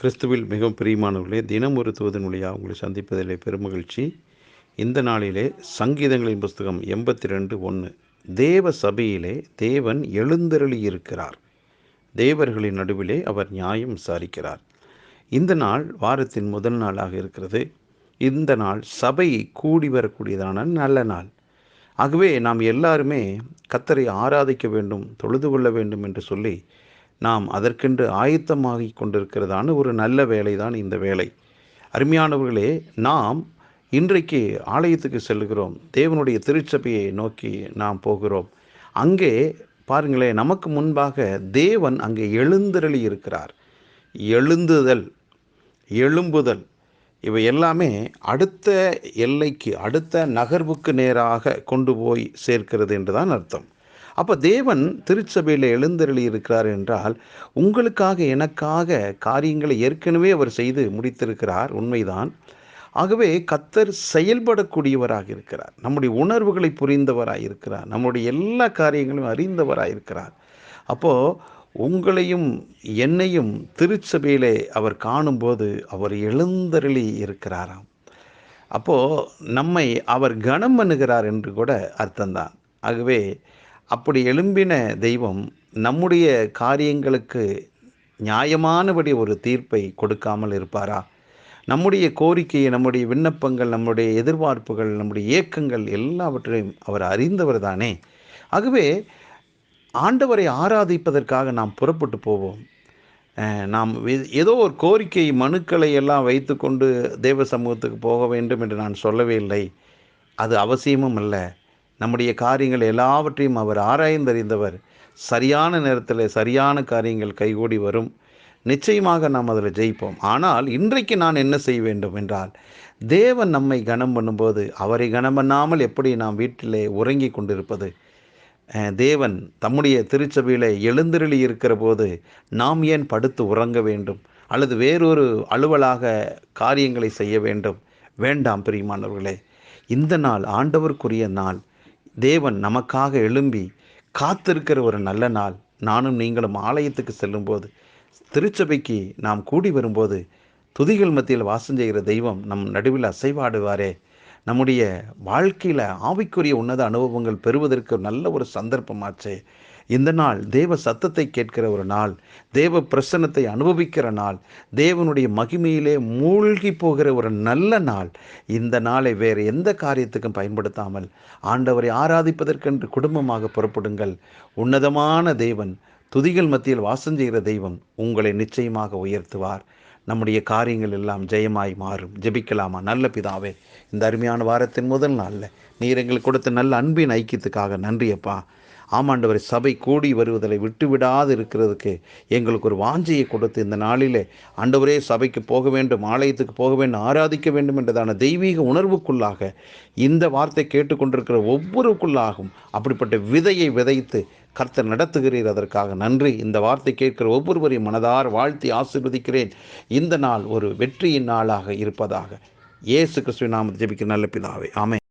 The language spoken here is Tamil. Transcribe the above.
கிறிஸ்துவில் மிகவும் பிரியமானவர்களே, தினம் ஒரு தூதன் வழியாக உங்களை சந்திப்பதிலே பெருமகிழ்ச்சி. இந்த நாளிலே சங்கீதங்களின் புஸ்தகம் 82:1, தேவ சபையிலே தேவன் எழுந்தருளி இருக்கிறார், தேவர்களின் நடுவிலே அவர் நியாயம் விசாரிக்கிறார். இந்த நாள் வாரத்தின் முதல் நாளாக இருக்கிறது. இந்த நாள் சபை கூடி வரக்கூடியதான நல்ல நாள். ஆகவே நாம் எல்லாருமே கர்த்தரை ஆராதிக்க வேண்டும், தொழுது கொள்ள வேண்டும் என்று சொல்லி நாம் அதற்கென்று ஆயத்தமாகி கொண்டிருக்கிறதான ஒரு நல்ல வேலை தான் இந்த வேலை. அருமையானவர்களே, நாம் இன்றைக்கு ஆலயத்துக்கு செல்கிறோம், தேவனுடைய திருச்சபையை நோக்கி நாம் போகிறோம். அங்கே பாருங்களேன், நமக்கு முன்பாக தேவன் அங்கே எழுந்தருளி இருக்கிறார். எழுந்துதல், எழும்புதல், இவை எல்லாமே அடுத்த எல்லைக்கு, அடுத்த நகர்வுக்கு நேராக கொண்டு போய் சேர்க்கிறது என்றுதான் அர்த்தம். அப்போ தேவன் திருச்சபையில் எழுந்தருளி இருக்கிறார் என்றால், உங்களுக்காக எனக்காக காரியங்களை ஏற்கனவே அவர் செய்து முடித்திருக்கிறார், உண்மைதான். ஆகவே கர்த்தர் செயல்படக்கூடியவராக இருக்கிறார், நம்முடைய உணர்வுகளை புரிந்தவராக இருக்கிறார், நம்முடைய எல்லா காரியங்களையும் அறிந்தவராக இருக்கிறார். அப்போது உங்களையும் என்னையும் திருச்சபையிலே அவர் காணும்போது அவர் எழுந்தருளி இருக்கிறாராம். அப்போது நம்மை அவர் கனம் பண்ணுகிறார் என்று கூட அர்த்தம்தான். ஆகவே அப்படி எழும்பின தெய்வம் நம்முடைய காரியங்களுக்கு நியாயமானபடி ஒரு தீர்ப்பை கொடுக்காமல் இருப்பாரா? நம்முடைய கோரிக்கையை, நம்முடைய விண்ணப்பங்கள், நம்முடைய எதிர்பார்ப்புகள், நம்முடைய ஏக்கங்கள் எல்லாவற்றையும் அவர் அறிந்தவர் தானே. ஆகவே ஆண்டவரை ஆராதிப்பதற்காக நாம் புறப்பட்டு போவோம். நாம் ஏதோ ஒரு கோரிக்கை மனுக்களை எல்லாம் வைத்து கொண்டு தேவ சமூகத்துக்கு போக வேண்டும் என்று நான் சொல்லவே இல்லை. அது அவசியமும் அல்ல. நம்முடைய காரியங்கள் எல்லாவற்றையும் அவர் ஆராய்ந்தறிந்தவர். சரியான நேரத்தில் சரியான காரியங்கள் கைகூடி வரும். நிச்சயமாக நாம் அதில் ஜெயிப்போம். ஆனால் இன்றைக்கு நான் என்ன செய்ய வேண்டும் என்றால், தேவன் நம்மை கனம் பண்ணும்போது அவரை கனம் பண்ணாமல் எப்படி நாம் வீட்டிலே உறங்கி கொண்டிருப்பது? தேவன் தம்முடைய திருச்சபையில் எழுந்தருளி இருக்கிற போது நாம் ஏன் படுத்து உறங்க வேண்டும், அல்லது வேறொரு அலுவலாக காரியங்களை செய்ய வேண்டும்? வேண்டாம் பிரியமானவர்களே. இந்த நாள் ஆண்டவருக்குரிய நாள். தேவன் நமக்காக எழும்பி காத்திருக்கிற ஒரு நல்ல நாள். நானும் நீங்களும் ஆலயத்துக்கு செல்லும்போது, திருச்சபைக்கு நாம் கூடி வரும்போது, துதிகள் மத்தியில் வாசம் செய்கிற தெய்வம் நம் நடுவில் அசைவாடுவாரே. நம்முடைய வாழ்க்கையில் ஆவிக்குரிய உன்னத அனுபவங்கள் பெறுவதற்கு நல்ல ஒரு சந்தர்ப்பமாச்சே. இந்த நாள் தேவ சத்தத்தை கேட்கிற ஒரு நாள், தேவ பிரசன்னத்தை அனுபவிக்கிற நாள், தேவனுடைய மகிமையிலே மூழ்கி போகிற ஒரு நல்ல நாள். இந்த நாளை வேறு எந்த காரியத்துக்கும் பயன்படுத்தாமல் ஆண்டவரை ஆராதிப்பதற்கென்று குடும்பமாக புறப்படுங்கள். உன்னதமான தேவன், துதிகள் மத்தியில் வாசம் செய்கிற தெய்வம் உங்களை நிச்சயமாக உயர்த்துவார். நம்முடைய காரியங்கள் எல்லாம் ஜெயமாய் மாறும். ஜெபிக்கலாமா? நல்ல பிதாவே, இந்த அருமையான வாரத்தின் முதல் நாளில் நீர் எங்களுக்கு கொடுத்த நல்ல அன்பின் ஐக்கியத்துக்காக நன்றியப்பா. ஆமாண்டவரை, சபை கூடி வருவதை விட்டு விடாது இருக்கிறதுக்கு எங்களுக்கு ஒரு வாஞ்சையை கொடுத்து இந்த நாளிலே ஆண்டவரே சபைக்கு போக வேண்டும், ஆலயத்துக்கு போக வேண்டும், ஆராதிக்க வேண்டும் என்றதான தெய்வீக உணர்வுக்குள்ளாக இந்த வார்த்தை கேட்டுக்கொண்டிருக்கிற ஒவ்வொருக்குள்ளாகும் அப்படிப்பட்ட விதையை விதைத்து கர்த்தர் நடத்துகிறீர். அதற்காக நன்றி. இந்த வார்த்தை கேட்கிற ஒவ்வொருவரையும் மனதார வாழ்த்தி ஆசீர்வதிக்கிறேன். இந்த நாள் ஒரு வெற்றியின் நாளாக இருப்பதாக இயேசு கிறிஸ்துவின் நாமத்தில் ஜெபிக்கிற நல்ல பிதாவே, ஆமென்.